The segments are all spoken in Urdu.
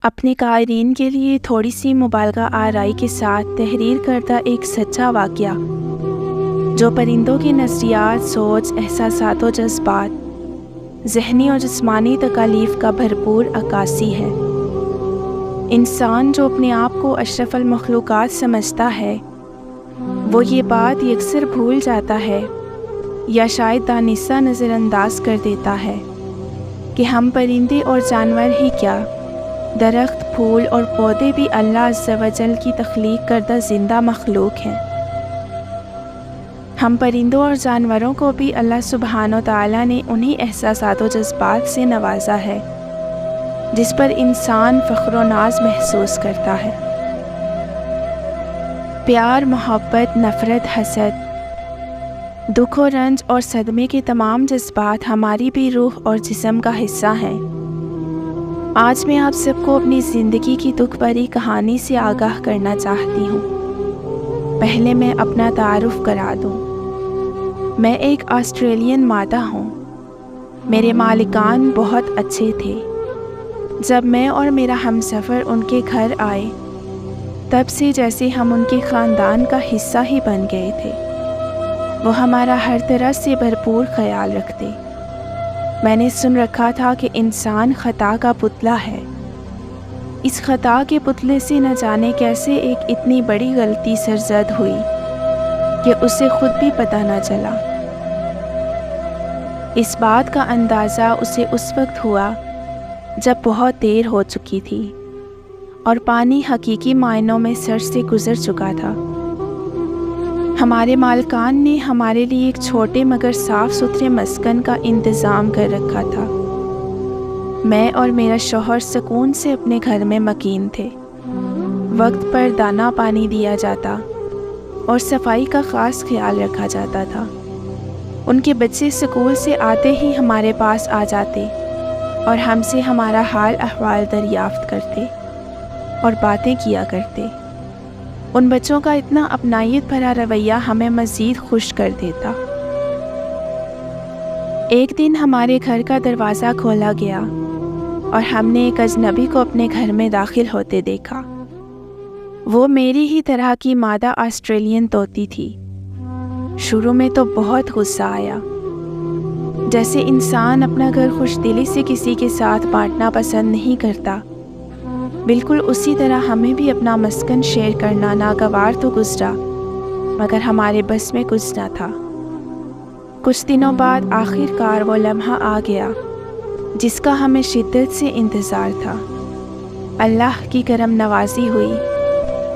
اپنے قائرین کے لیے تھوڑی سی مبالغہ آرائی کے ساتھ تحریر کردہ ایک سچا واقعہ جو پرندوں کی نظریات، سوچ، احساسات و جذبات، ذہنی اور جسمانی تکالیف کا بھرپور عکاسی ہے۔ انسان جو اپنے آپ کو اشرف المخلوقات سمجھتا ہے وہ یہ بات یکسر بھول جاتا ہے یا شاید دانستہ نظر انداز کر دیتا ہے کہ ہم پرندے اور جانور ہی کیا، درخت، پھول اور پودے بھی اللہ عز و جل کی تخلیق کردہ زندہ مخلوق ہیں۔ ہم پرندوں اور جانوروں کو بھی اللہ سبحانہ و تعالیٰ نے انہی احساسات و جذبات سے نوازا ہے جس پر انسان فخر و ناز محسوس کرتا ہے۔ پیار، محبت، نفرت، حسد، دکھ و رنج اور صدمے کے تمام جذبات ہماری بھی روح اور جسم کا حصہ ہیں۔ آج میں آپ سب کو اپنی زندگی کی دکھ بھری کہانی سے آگاہ کرنا چاہتی ہوں۔ پہلے میں اپنا تعارف کرا دوں۔ میں ایک آسٹریلین مادہ ہوں۔ میرے مالکان بہت اچھے تھے۔ جب میں اور میرا ہمسفر ان کے گھر آئے تب سے جیسے ہم ان کے خاندان کا حصہ ہی بن گئے تھے۔ وہ ہمارا ہر طرح سے بھرپور خیال رکھتے۔ میں نے سن رکھا تھا کہ انسان خطا کا پتلا ہے۔ اس خطا کے پتلے سے نہ جانے کیسے ایک اتنی بڑی غلطی سرزد ہوئی کہ اسے خود بھی پتہ نہ چلا۔ اس بات کا اندازہ اسے اس وقت ہوا جب بہت دیر ہو چکی تھی اور پانی حقیقی معنوں میں سر سے گزر چکا تھا۔ ہمارے مالکان نے ہمارے لیے ایک چھوٹے مگر صاف ستھرے مسکن کا انتظام کر رکھا تھا۔ میں اور میرا شوہر سکون سے اپنے گھر میں مکین تھے۔ وقت پر دانہ پانی دیا جاتا اور صفائی کا خاص خیال رکھا جاتا تھا۔ ان کے بچے اسکول سے آتے ہی ہمارے پاس آ جاتے اور ہم سے ہمارا حال احوال دریافت کرتے اور باتیں کیا کرتے۔ ان بچوں کا اتنا اپنائیت بھرا رویہ ہمیں مزید خوش کر دیتا۔ ایک دن ہمارے گھر کا دروازہ کھولا گیا اور ہم نے ایک اجنبی کو اپنے گھر میں داخل ہوتے دیکھا۔ وہ میری ہی طرح کی مادہ آسٹریلین طوطی تھی۔ شروع میں تو بہت غصہ آیا، جیسے انسان اپنا گھر خوش دلی سے کسی کے ساتھ بانٹنا پسند نہیں کرتا، بالکل اسی طرح ہمیں بھی اپنا مسکن شیئر کرنا ناگوار تو گزرا مگر ہمارے بس میں کچھ نہ تھا۔ کچھ دنوں بعد آخر کار وہ لمحہ آ گیا جس کا ہمیں شدت سے انتظار تھا۔ اللہ کی کرم نوازی ہوئی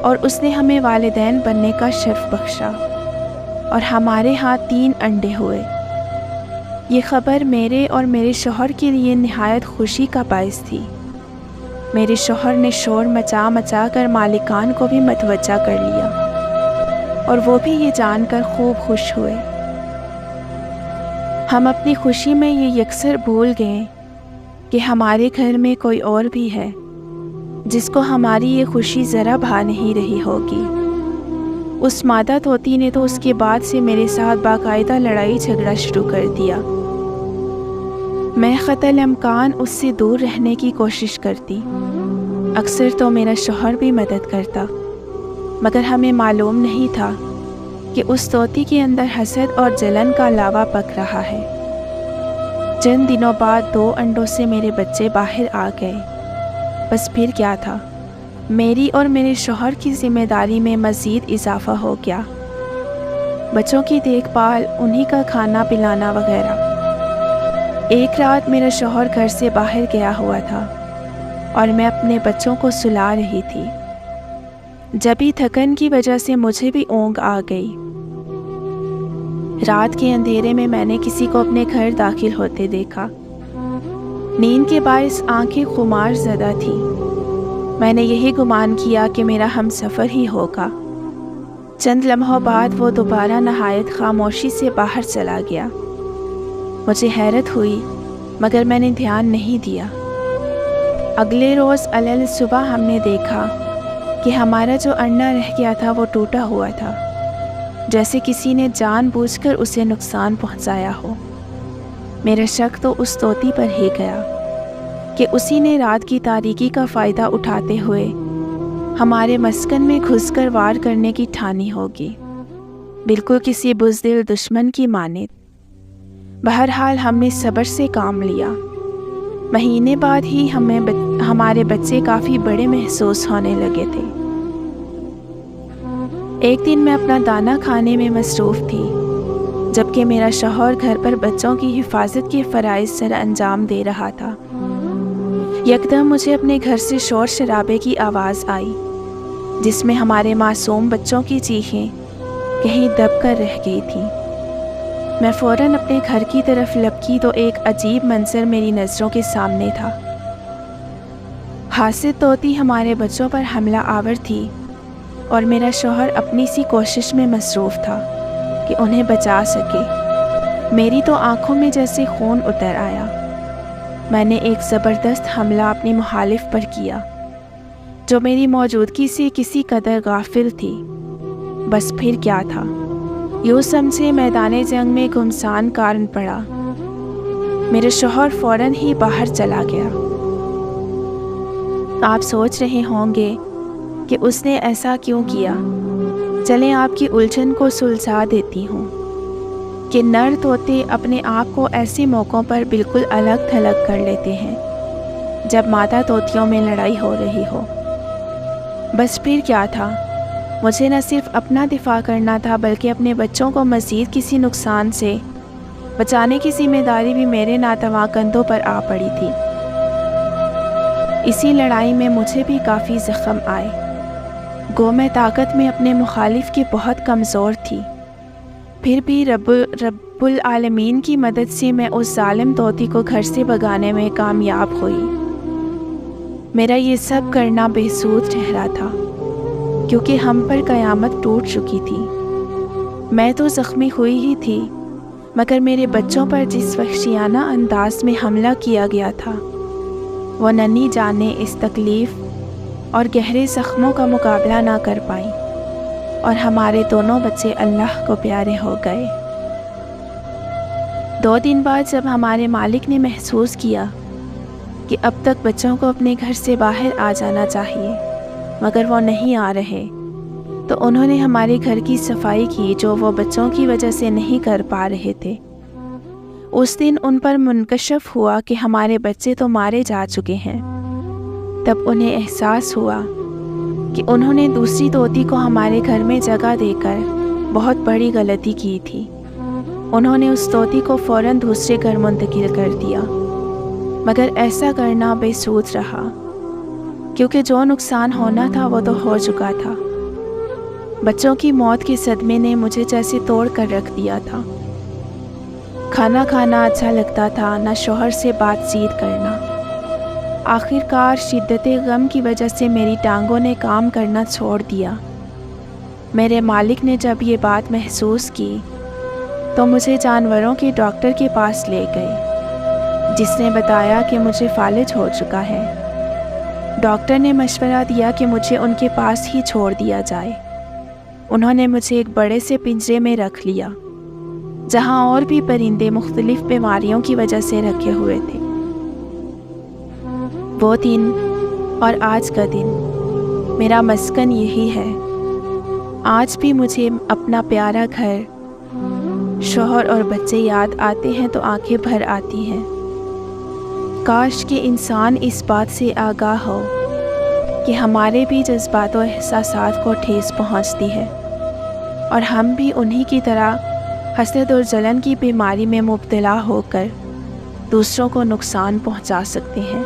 اور اس نے ہمیں والدین بننے کا شرف بخشا اور ہمارے ہاں 3 انڈے ہوئے۔ یہ خبر میرے اور میرے شوہر کے لیے نہایت خوشی کا باعث تھی۔ میرے شوہر نے شور مچا مچا کر مالکان کو بھی متوجہ کر لیا اور وہ بھی یہ جان کر خوب خوش ہوئے۔ ہم اپنی خوشی میں یہ یکسر بھول گئے کہ ہمارے گھر میں کوئی اور بھی ہے جس کو ہماری یہ خوشی ذرا بھا نہیں رہی ہوگی۔ اس مادہ طوطی نے تو اس کے بعد سے میرے ساتھ باقاعدہ لڑائی جھگڑا شروع کر دیا۔ میں قطع الامکان اس سے دور رہنے کی کوشش کرتی، اکثر تو میرا شوہر بھی مدد کرتا، مگر ہمیں معلوم نہیں تھا کہ اس طوطی کے اندر حسد اور جلن کا لاوا پک رہا ہے۔ چند دنوں بعد 2 انڈوں سے میرے بچے باہر آ گئے۔ بس پھر کیا تھا، میری اور میرے شوہر کی ذمہ داری میں مزید اضافہ ہو گیا۔ بچوں کی دیکھ بھال، انہی کا کھانا پلانا وغیرہ۔ ایک رات میرا شوہر گھر سے باہر گیا ہوا تھا اور میں اپنے بچوں کو سلا رہی تھی۔ جبھی تھکن کی وجہ سے مجھے بھی اونگ آ گئی۔ رات کے اندھیرے میں میں نے کسی کو اپنے گھر داخل ہوتے دیکھا۔ نیند کے باعث آنکھیں خمار زدہ تھیں۔ میں نے یہی گمان کیا کہ میرا ہمسفر ہی ہوگا۔ چند لمحوں بعد وہ دوبارہ نہایت خاموشی سے باہر چلا گیا۔ مجھے حیرت ہوئی مگر میں نے دھیان نہیں دیا۔ اگلے روز علیل صبح ہم نے دیکھا کہ ہمارا جو انڈا رہ گیا تھا وہ ٹوٹا ہوا تھا، جیسے کسی نے جان بوجھ کر اسے نقصان پہنچایا ہو۔ میرا شک تو اس طوطی پر ہی گیا۔ کہ اسی نے رات کی تاریکی کا فائدہ اٹھاتے ہوئے ہمارے مسکن میں گھس کر وار کرنے کی ٹھانی ہوگی، بالکل کسی بزدل دشمن کی مانند۔ بہرحال ہم نے صبر سے کام لیا۔ مہینے بعد ہی ہمارے بچے کافی بڑے محسوس ہونے لگے تھے۔ ایک دن میں اپنا دانہ کھانے میں مصروف تھی، جبکہ میرا شوہر گھر پر بچوں کی حفاظت کے فرائض سر انجام دے رہا تھا۔ یکدم مجھے اپنے گھر سے شور شرابے کی آواز آئی، جس میں ہمارے معصوم بچوں کی چیخیں کہیں دب کر رہ گئی تھیں۔ میں فوراً اپنے گھر کی طرف لپکی تو ایک عجیب منظر میری نظروں کے سامنے تھا۔ حاسد طوطی ہمارے بچوں پر حملہ آور تھی اور میرا شوہر اپنی سی کوشش میں مصروف تھا کہ انہیں بچا سکے۔ میری تو آنکھوں میں جیسے خون اتر آیا۔ میں نے ایک زبردست حملہ اپنی مخالف پر کیا، جو میری موجودگی سے کسی قدر غافل تھی۔ بس پھر کیا تھا، یوں سمجھے میدان جنگ میں گھمسان کارن پڑا۔ میرے شوہر فوراً ہی باہر چلا گیا۔ آپ سوچ رہے ہوں گے کہ اس نے ایسا کیوں کیا۔ چلیں آپ کی الجھن کو سلجھا دیتی ہوں کہ نر طوطے اپنے آپ کو ایسے موقعوں پر بالکل الگ تھلگ کر لیتے ہیں جب مادہ طوطیوں میں لڑائی ہو رہی ہو۔ بس پھر کیا تھا، مجھے نہ صرف اپنا دفاع کرنا تھا بلکہ اپنے بچوں کو مزید کسی نقصان سے بچانے کی ذمہ داری بھی میرے ناتواں کندھوں پر آ پڑی تھی۔ اسی لڑائی میں مجھے بھی کافی زخم آئے، گو میں طاقت میں اپنے مخالف کی بہت کمزور تھی، پھر بھی رب العالمین کی مدد سے میں اس ظالم طوطی کو گھر سے بھگانے میں کامیاب ہوئی۔ میرا یہ سب کرنا بے سود ٹھہرا تھا، کیونکہ ہم پر قیامت ٹوٹ چکی تھی۔ میں تو زخمی ہوئی ہی تھی، مگر میرے بچوں پر جس وحشیانہ انداز میں حملہ کیا گیا تھا، وہ ننھی جانیں اس تکلیف اور گہرے زخموں کا مقابلہ نہ کر پائیں، اور ہمارے دونوں بچے اللہ کو پیارے ہو گئے۔ 2 دن بعد جب ہمارے مالک نے محسوس کیا کہ اب تک بچوں کو اپنے گھر سے باہر آ جانا چاہیے مگر وہ نہیں آ رہے، تو انہوں نے ہمارے گھر کی صفائی کی جو وہ بچوں کی وجہ سے نہیں کر پا رہے تھے۔ اس دن ان پر منکشف ہوا کہ ہمارے بچے تو مارے جا چکے ہیں۔ تب انہیں احساس ہوا کہ انہوں نے دوسری طوطی کو ہمارے گھر میں جگہ دے کر بہت بڑی غلطی کی تھی۔ انہوں نے اس طوطی کو فوراً دوسرے گھر منتقل کر دیا، مگر ایسا کرنا بے سود رہا، کیونکہ جو نقصان ہونا تھا وہ تو ہو چکا تھا۔ بچوں کی موت کے صدمے نے مجھے جیسے توڑ کر رکھ دیا تھا۔ کھانا کھانا اچھا لگتا تھا، نہ شوہر سے بات چیت کرنا۔ آخر کار شدت غم کی وجہ سے میری ٹانگوں نے کام کرنا چھوڑ دیا۔ میرے مالک نے جب یہ بات محسوس کی تو مجھے جانوروں کے ڈاکٹر کے پاس لے گئے، جس نے بتایا کہ مجھے فالج ہو چکا ہے۔ ڈاکٹر نے مشورہ دیا کہ مجھے ان کے پاس ہی چھوڑ دیا جائے۔ انہوں نے مجھے ایک بڑے سے پنجرے میں رکھ لیا، جہاں اور بھی پرندے مختلف بیماریوں کی وجہ سے رکھے ہوئے تھے۔ وہ دن اور آج کا دن میرا مسکن یہی ہے۔ آج بھی مجھے اپنا پیارا گھر، شوہر اور بچے یاد آتے ہیں تو آنکھیں بھر آتی ہیں۔ کاش کہ انسان اس بات سے آگاہ ہو کہ ہمارے بھی جذبات و احساسات کو ٹھیس پہنچتی ہے، اور ہم بھی انہی کی طرح حسد اور جلن کی بیماری میں مبتلا ہو کر دوسروں کو نقصان پہنچا سکتے ہیں۔